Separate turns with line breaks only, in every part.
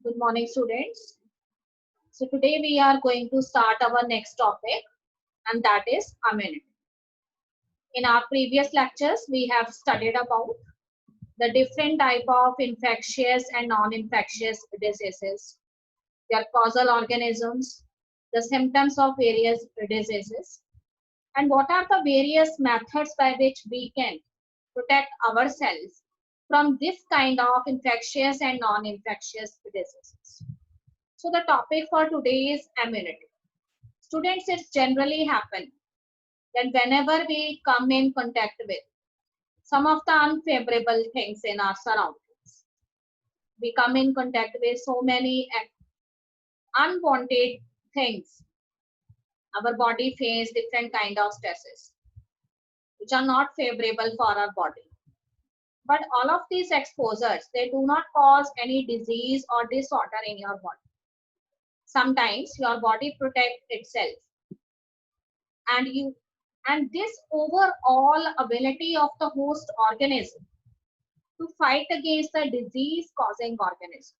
Good morning, students. So today we are going to start our next topic, and that is immunity. In our previous lectures, we have studied about the different type of infectious and non-infectious diseases, their causal organisms, the symptoms of various diseases, and what are the various methods by which we can protect ourselves from this kind of infectious and non-infectious diseases. So the topic for today is immunity. Students, it's generally happen that whenever we come in contact with some of the unfavorable things in our surroundings, we come in contact with so many unwanted things. Our body face different kind of stresses which are not favorable for our body. But all of these exposures, they do not cause any disease or disorder in your body. Sometimes your body protects itself, and this overall ability of the host organism to fight against the disease causing organism,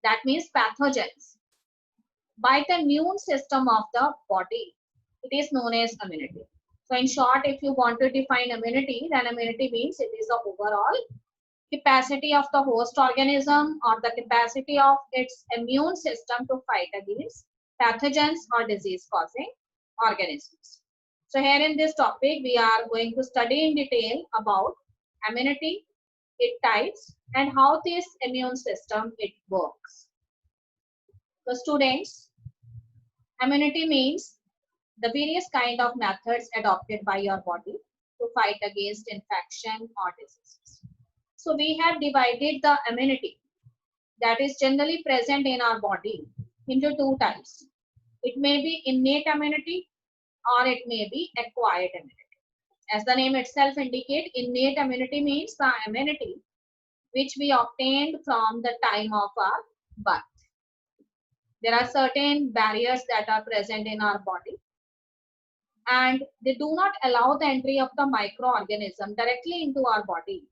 that means pathogens, by the immune system of the body, it is known as immunity. So in short, if you want to define immunity, then immunity means it is the overall capacity of the host organism or the capacity of its immune system to fight against pathogens or disease causing organisms. So here in this topic, we are going to study in detail about immunity, its types, and how this immune system it works. So students, immunity means the various kind of methods adopted by your body to fight against infection or diseases. So we have divided the immunity that is generally present in our body into two types. It may be innate immunity or it may be acquired immunity. As the name itself indicates, innate immunity means the immunity which we obtained from the time of our birth. There are certain barriers that are present in our body, and they do not allow the entry of the microorganism directly into our body.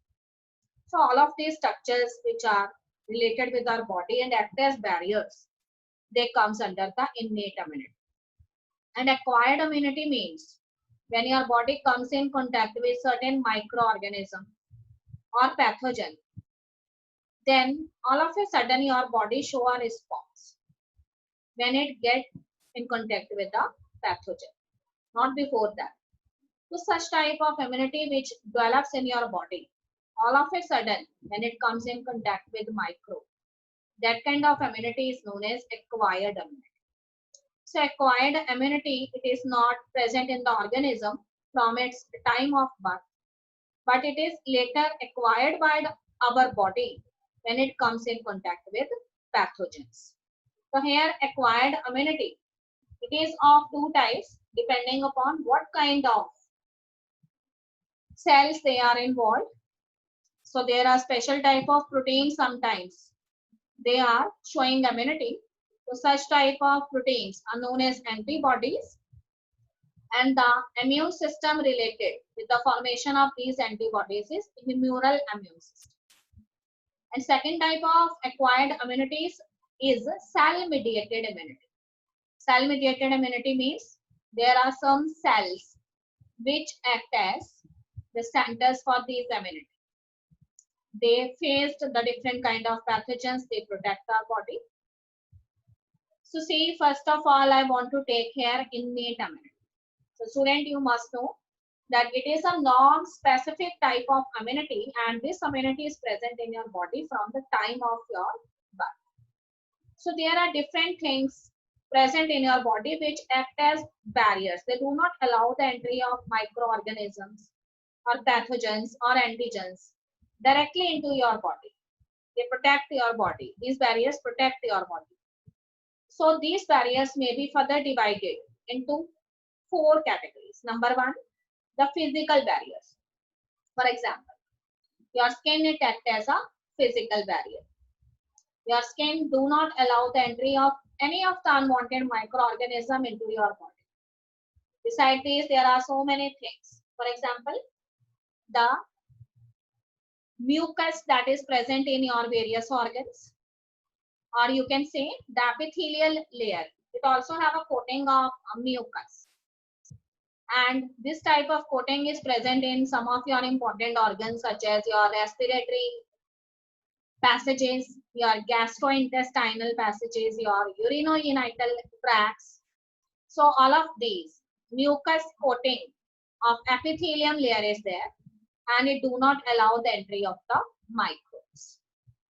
So all of these structures which are related with our body and act as barriers, they comes under the innate immunity. And acquired immunity means when your body comes in contact with certain microorganism or pathogen, then all of a sudden your body show a response when it get in contact with the pathogen, not before that. So such type of immunity which develops in your body, all of a sudden when it comes in contact with micro, that kind of immunity is known as acquired immunity. So acquired immunity, it is not present in the organism from its time of birth, but it is later acquired by our body when it comes in contact with pathogens. So here acquired immunity, it is of two types depending upon what kind of cells they are involved. So there are special type of proteins sometimes. They are showing immunity. So such type of proteins are known as antibodies, and the immune system related with the formation of these antibodies is humoral immune system. And second type of acquired immunities is cell mediated immunity. Cell mediated immunity means there are some cells which act as the centers for these immunity. They faced the different kind of pathogens, they protect our body. So see, first of all, I want to take here innate immunity. So student, you must know that it is a non-specific type of immunity, and this immunity is present in your body from the time of your birth. So there are different things present in your body which act as barriers. They do not allow the entry of microorganisms or pathogens or antigens directly into your body. They protect your body. These barriers protect your body. So these barriers may be further divided into four categories. Number one, the physical barriers. For example, your skin it acts as a physical barrier. Your skin do not allow the entry of any of the unwanted microorganism into your body. Besides this, there are so many things. For example, the mucus that is present in your various organs. or you can say the epithelial layer. It also have a coating of mucus. And this type of coating is present in some of your important organs such as your respiratory passages, your gastrointestinal passages, your urogenital tracts. So all of these mucus coating of epithelium layer is there, and it do not allow the entry of the microbes.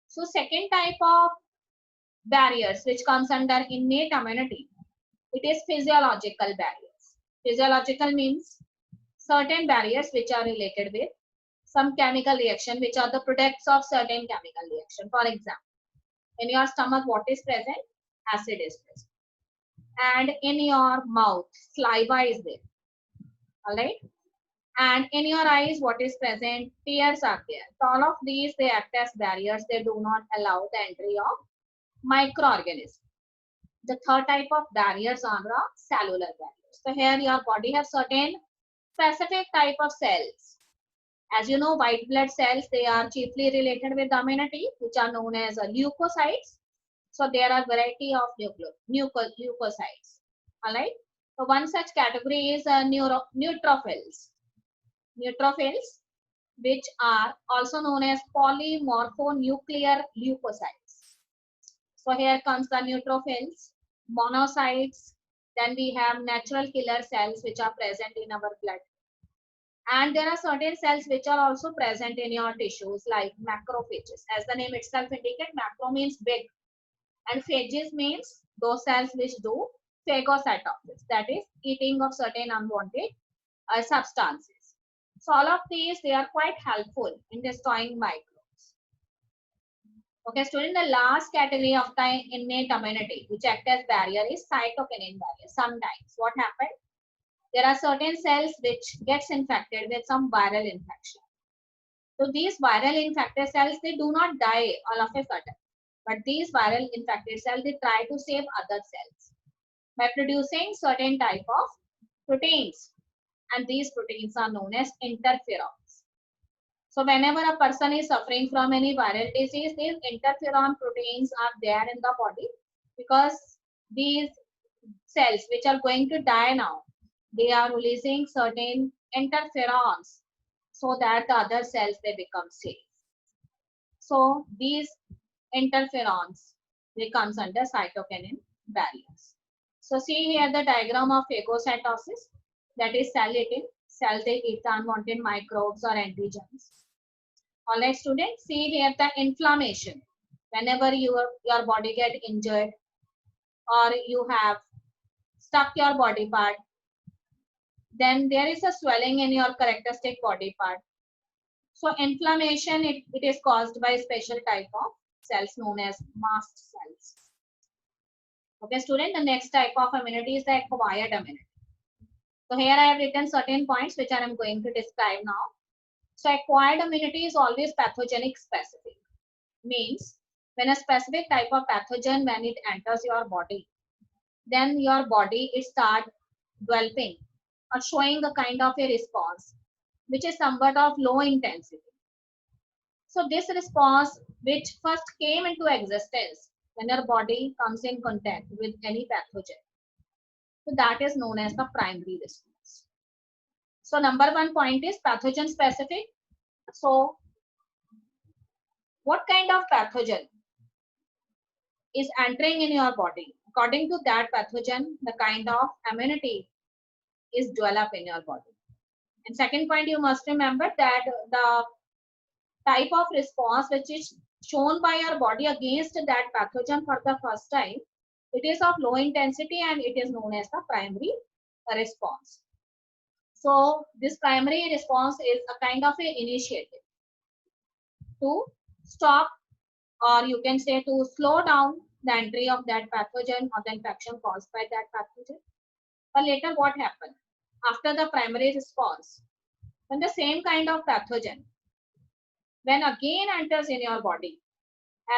So second type of barriers which comes under innate immunity, it is physiological barriers. Physiological means certain barriers which are related with some chemical reaction, which are the products of certain chemical reaction. For example, in your stomach, what is present? Acid is present. And in your mouth, saliva is there. All right. And in your eyes, what is present? Tears are there. So all of these, they act as barriers. They do not allow the entry of microorganisms. The third type of barriers are the cellular barriers. So here your body has certain specific type of cells. As you know, white blood cells, they are chiefly related with immunity, which are known as leukocytes. So there are variety of leukocytes. All right. So one such category is neutrophils. Neutrophils, which are also known as polymorphonuclear leukocytes. So here comes the neutrophils, monocytes. Then we have natural killer cells which are present in our blood. And there are certain cells which are also present in your tissues like macrophages. As the name itself indicates, macro means big and phages means those cells which do phagocytosis, that is eating of certain unwanted substances. So all of these, they are quite helpful in destroying microbes. Okay, student, the last category of the innate immunity which act as barrier is cytokinin barrier. Sometimes what happens? There are certain cells which gets infected with some viral infection. So these viral infected cells, they do not die all of a sudden. But these viral infected cells, they try to save other cells by producing certain type of proteins. And these proteins are known as interferons. So whenever a person is suffering from any viral disease, these interferon proteins are there in the body because these cells which are going to die now, they are releasing certain interferons so that the other cells, they become safe. So these interferons, they comes under cytokinin barriers. So see here the diagram of phagocytosis, that is cell eating. Cells, they eat the unwanted microbes or antigens. All right, students, see here the inflammation. Whenever your body get injured or you have stuck your body part, then there is a swelling in your characteristic body part. So inflammation, it is caused by special type of cells known as mast cells. Okay, student, the next type of immunity is the acquired immunity. So here I have written certain points which I am going to describe now. So acquired immunity is always pathogenic specific. Means when a specific type of pathogen, when it enters your body, then your body it start developing or showing a kind of a response which is somewhat of low intensity. So this response which first came into existence when your body comes in contact with any pathogen, so that is known as the primary response. So number one point is pathogen specific. So what kind of pathogen is entering in your body? According to that pathogen, the kind of immunity is developed in your body. And second point, you must remember that the type of response which is shown by your body against that pathogen for the first time, it is of low intensity and it is known as the primary response. So this primary response is a kind of an initiative to stop, or you can say to slow down the entry of that pathogen or the infection caused by that pathogen. But later what happened? After the primary response, when the same kind of pathogen, when again enters in your body,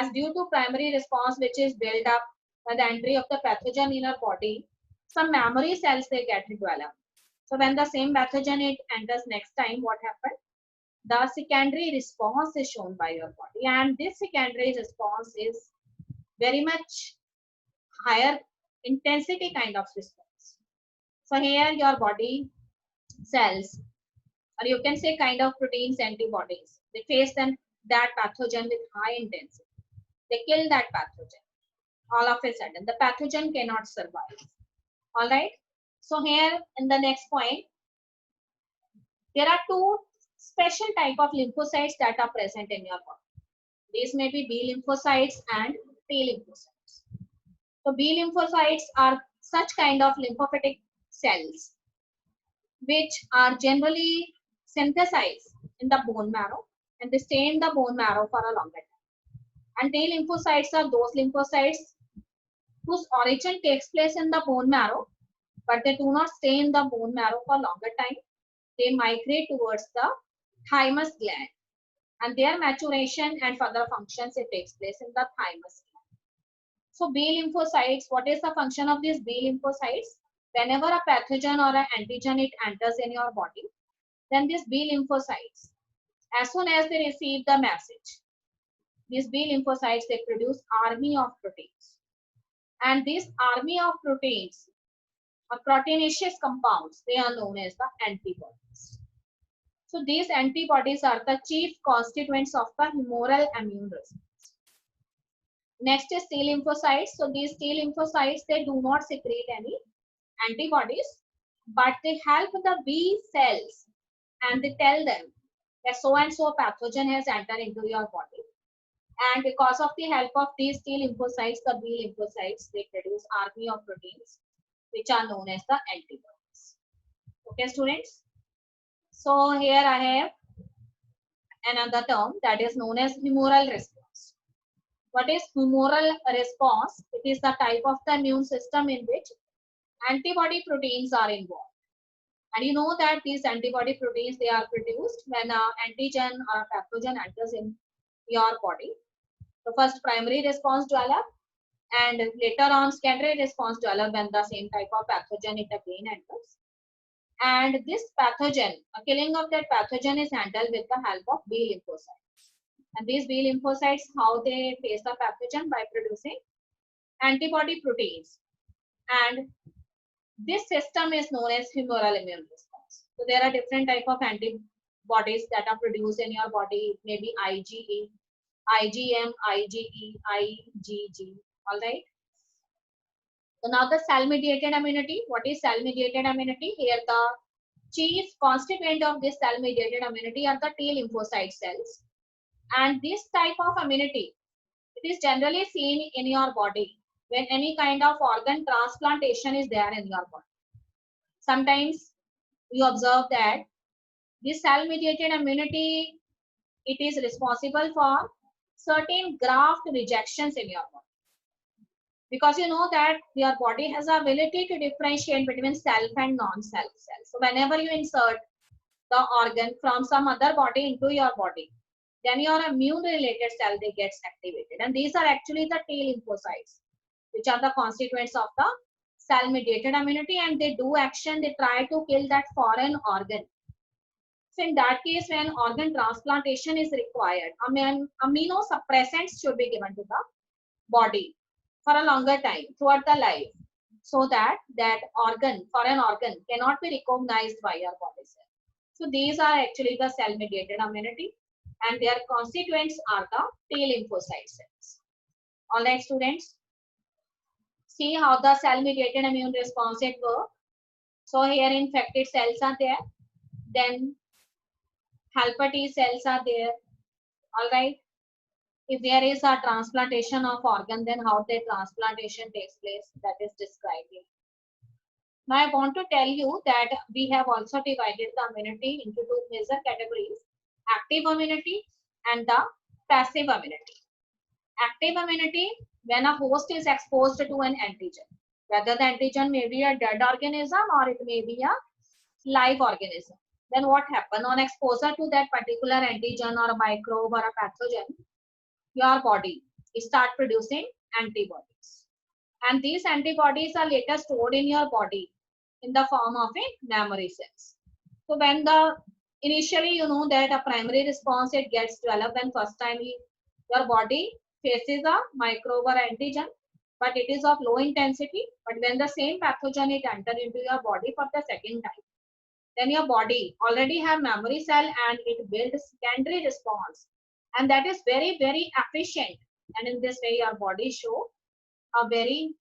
as due to primary response which is built up by the entry of the pathogen in your body, some memory cells, they get developed. So when the same pathogen it enters next time, what happened? The secondary response is shown by your body, and this secondary response is very much higher intensity kind of response. So here your body cells, or you can say kind of proteins, antibodies, they face that pathogen with high intensity. They kill that pathogen. All of a sudden, the pathogen cannot survive. All right. So here in the next point, there are two special type of lymphocytes that are present in your body. These may be B lymphocytes and T lymphocytes. So B lymphocytes are such kind of lymphocytic cells which are generally synthesized in the bone marrow, and they stay in the bone marrow for a longer time. And T lymphocytes are those lymphocytes whose origin takes place in the bone marrow, but they do not stay in the bone marrow for longer time. They migrate towards the thymus gland, and their maturation and further functions, it takes place in the thymus gland. So B lymphocytes, what is the function of these B lymphocytes? Whenever a pathogen or an antigen it enters in your body, then these B lymphocytes, as soon as they receive the message, these B lymphocytes, they produce army of proteins. And this army of proteins or proteinaceous compounds, they are known as the antibodies. So these antibodies are the chief constituents of the humoral immune response. Next is T lymphocytes. So these T lymphocytes, they do not secrete any antibodies, but they help the B cells and they tell them that so and so pathogen has entered into your body. And because of the help of these T lymphocytes, the B lymphocytes, they produce army of proteins, which are known as the antibodies. Okay, students. So here I have another term that is known as humoral response. What is humoral response? It is the type of the immune system in which antibody proteins are involved. And you know that these antibody proteins, they are produced when an antigen or a pathogen enters in your body. The first primary response develop, and later on secondary response develop when the same type of pathogen it again enters. And this pathogen, a killing of that pathogen is handled with the help of B lymphocytes. And these B lymphocytes, how they face the pathogen? By producing antibody proteins. And this system is known as humoral immune response. So there are different type of antibodies that are produced in your body, maybe IgE, IgM, IgE, IgG. All right. So now the cell-mediated immunity. What is cell-mediated immunity? Here the chief constituent of this cell-mediated immunity are the T lymphocyte cells. And this type of immunity, it is generally seen in your body when any kind of organ transplantation is there in your body. Sometimes you observe that this cell-mediated immunity, it is responsible for certain graft rejections in your body. Because you know that your body has the ability to differentiate between self and non-self cells. So whenever you insert the organ from some other body into your body, then your immune related cell, they gets activated. And these are actually the T lymphocytes, which are the constituents of the cell mediated immunity, and they do action, they try to kill that foreign organ. So in that case, when organ transplantation is required, immunosuppressants should be given to the body for a longer time throughout the life, so that that organ, foreign organ, cannot be recognized by your body cell. So these are actually the cell mediated immunity, and their constituents are the T lymphocyte cells. All right, students. See how the cell mediated immune response it works. So here infected cells are there, then helper T cells are there. All right. If there is a transplantation of organ, then how the transplantation takes place, that is described here. Now I want to tell you that we have also divided the immunity into two major categories: active immunity and the passive immunity. Active immunity, when a host is exposed to an antigen, whether the antigen may be a dead organism or it may be a live organism, then what happens on exposure to that particular antigen or a microbe or a pathogen, your body start producing antibodies, and these antibodies are later stored in your body in the form of a memory cells. So when the initially you know that a primary response it gets developed when first time your body faces a microbe or antigen, but it is of low intensity. But when the same pathogen it enter into your body for the second time, then your body already have memory cell and it builds secondary response, and that is very very efficient. And in this way, your body show a very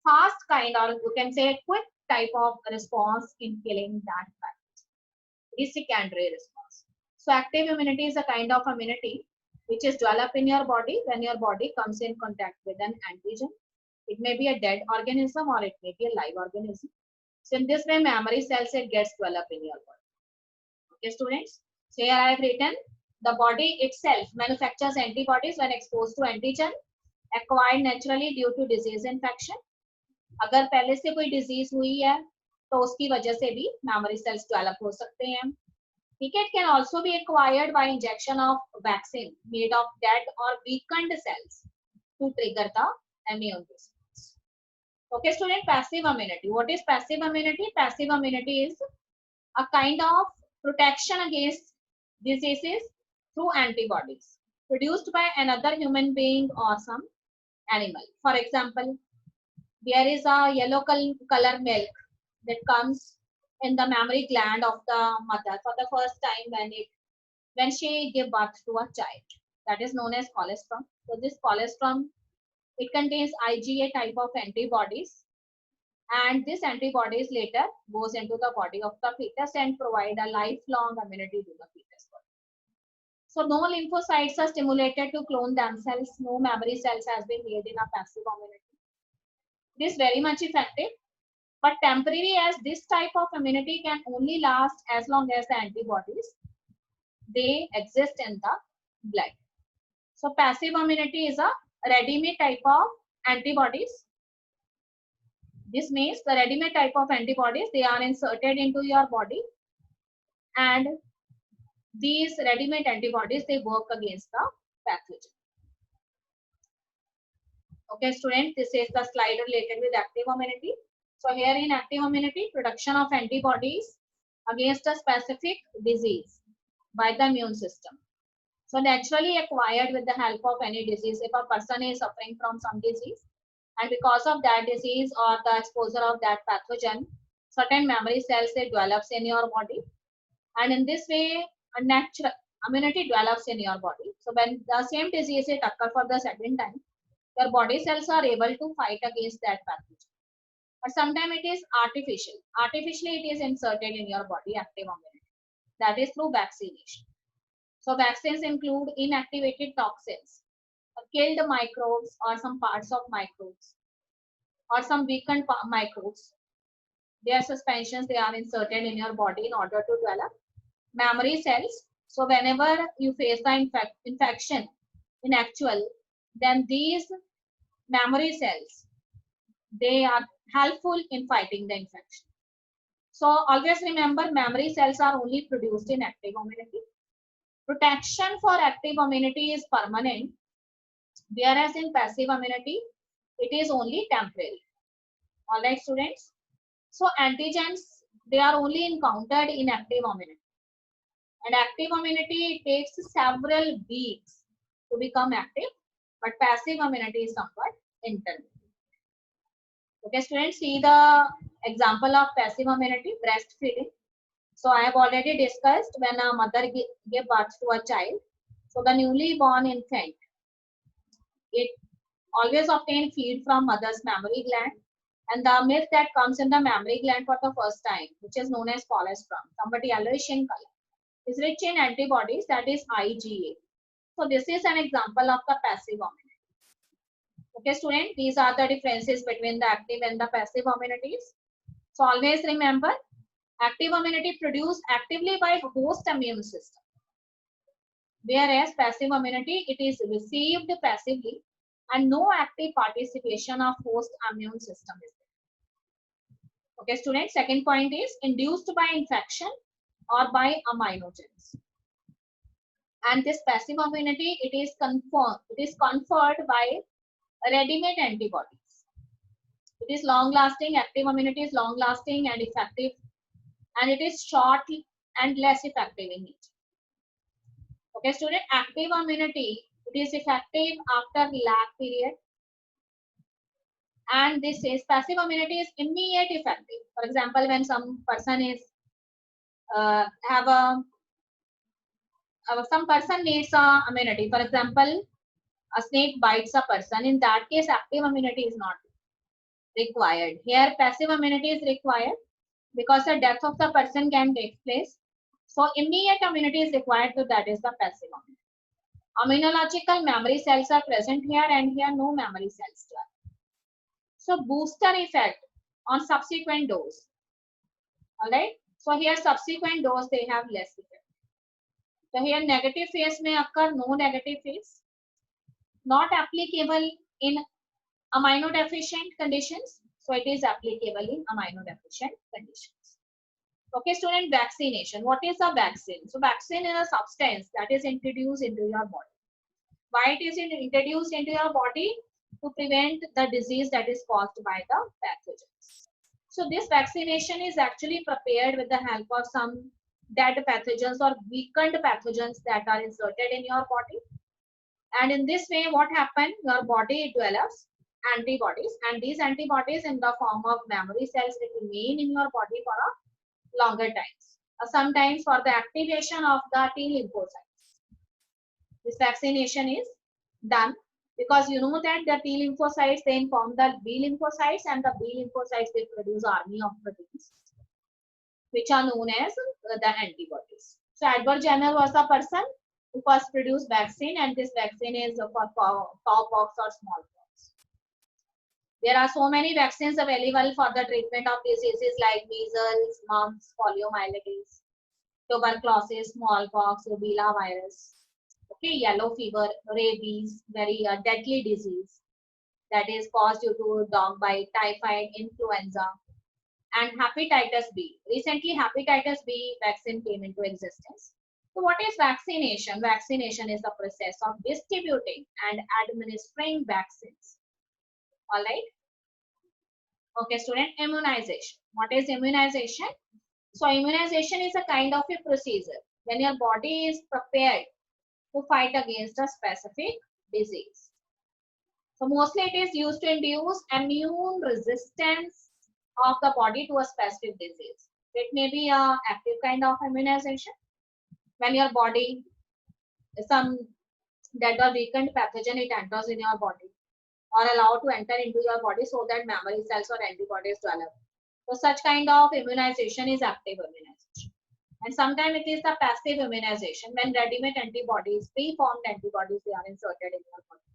fast kind, or you can say quick type of response in killing that pathogen. It is secondary response. So active immunity is a kind of immunity which is developed in your body when your body comes in contact with an antigen. It may be a dead organism or it may be a live organism. So in this way, memory cells it gets developed in your body. Okay, students. So here I have written the body itself manufactures antibodies when exposed to antigen acquired naturally due to disease infection. अगर पहले से कोई disease हुई है तो उसकी वजह से भी मेमोरी सेल्स डेवलप हो सकते हैं. ठीक है, it can also be acquired by injection of vaccine made of dead or weakened cells to trigger the immune response. Okay, student, passive immunity. What is passive immunity? Passive immunity is a kind of protection against diseases through antibodies produced by another human being or some animal. For example, there is a yellow color milk that comes in the mammary gland of the mother for the first time when she give birth to a child. That is known as colostrum. So this colostrum, it contains IgA type of antibodies, and this antibodies later goes into the body of the fetus and provide a lifelong immunity to the fetus body. So no lymphocytes are stimulated to clone themselves. No memory cells has been made in a passive immunity. It is very much effective, but temporary, as this type of immunity can only last as long as the antibodies they exist in the blood. So passive immunity is a ready-made type of antibodies. This means the ready-made type of antibodies, they are inserted into your body, and these ready-made antibodies they work against the pathogen. Okay, students, this is the slide related with active immunity. So here in active immunity, production of antibodies against a specific disease by the immune system. So naturally acquired with the help of any disease. If a person is suffering from some disease, and because of that disease or the exposure of that pathogen, certain memory cells they develops in your body, and in this way a natural immunity develops in your body. So when the same disease it occur for the second time, your body cells are able to fight against that pathogen. But sometimes it is artificial. Artificially it is inserted in your body, active immunity. That is through vaccination. So vaccines include inactivated toxins, killed microbes or some parts of microbes, or some weakened microbes. Their suspensions they are inserted in your body in order to develop memory cells. So whenever you face the infection in actual, then these memory cells they are helpful in fighting the infection. So always remember, memory cells are only produced in active immunity. Protection for active immunity is permanent, whereas in passive immunity it is only temporary. All right, students. So antigens they are only encountered in active immunity, and active immunity takes several weeks to become active, but passive immunity is somewhat intermittent. Okay, students, see the example of passive immunity, breastfeeding. So I have already discussed when a mother give birth to a child. So the newly born infant, it always obtain feed from mother's mammary gland, and the milk that comes in the mammary gland for the first time, which is known as colostrum, somewhat yellowish in color, is rich in antibodies, that is IgA. So this is an example of the passive immunity. Okay, student, these are the differences between the active and the passive immunities. So always remember, active immunity produced actively by host immune system, whereas passive immunity it is received passively and no active participation of host immune system is there. Okay, students, second point is induced by infection or by immunogens. And this passive immunity it is conferred by ready-made antibodies. It is long-lasting. Active immunity is long-lasting and effective, and it is short and less effective in nature. Okay, student, active immunity It is effective after lag period. And this is passive immunity is immediate effective. For example, when some person is have a some person needs a immunity. For example, a snake bites a person. In that case, active immunity is not required. Here, passive immunity is required because the death of the person can take place. So immediate immunity is required. So that is the passive immunity. Immunological memory cells are present here, and here no memory cells are. So booster effect on subsequent dose. All right. So here subsequent dose they have less effect. So here negative phase may occur, no negative phase. Not applicable in amino-deficient conditions. So it is applicable in amino-deficient conditions. Okay, student, vaccination. What is a vaccine? So vaccine is a substance that is introduced into your body. Why it is introduced into your body? To prevent the disease that is caused by the pathogens. So this vaccination is actually prepared with the help of some dead pathogens or weakened pathogens that are inserted in your body. And in this way, what happens? Your body develops antibodies, and these antibodies in the form of memory cells will remain in your body for a longer times. Sometimes for the activation of the T lymphocytes. This vaccination is done because you know that the T lymphocytes then form the B lymphocytes, and the B lymphocytes they produce army of proteins which are known as the antibodies. So Edward Jenner was the person who first produced vaccine, and this vaccine is for cowpox or smallpox. There are so many vaccines available for the treatment of diseases like measles, mumps, poliomyelitis, tuberculosis, smallpox, rubella virus, okay, yellow fever, rabies, very deadly disease that is caused due to dog bite, typhoid, influenza, and hepatitis B. Recently, hepatitis B vaccine came into existence. So what is vaccination? Vaccination is the process of distributing and administering vaccines. All right. Okay, student, immunization. What is immunization? So immunization is a kind of a procedure when your body is prepared to fight against a specific disease. So mostly it is used to induce immune resistance of the body to a specific disease. It may be a active kind of immunization when your body some dead or weakened pathogen it enters in your body or allowed to enter into your body so that memory cells or antibodies develop. So such kind of immunization is active immunization. And sometimes it is the passive immunization when ready-made antibodies, pre-formed antibodies, they are inserted in your body.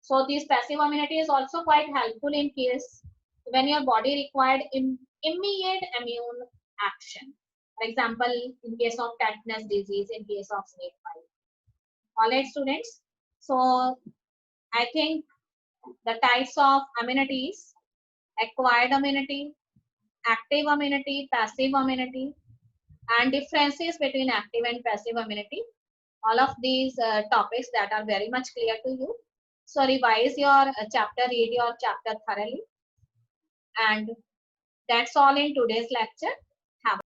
So this passive immunity is also quite helpful in case when your body required immediate immune action. For example, in case of tetanus disease, in case of snake bite. All right, students. So I think the types of immunities: acquired immunity, active immunity, passive immunity, and differences between active and passive immunity. All of these topics that are very much clear to you. So revise your chapter, read your chapter thoroughly. And that's all in today's lecture.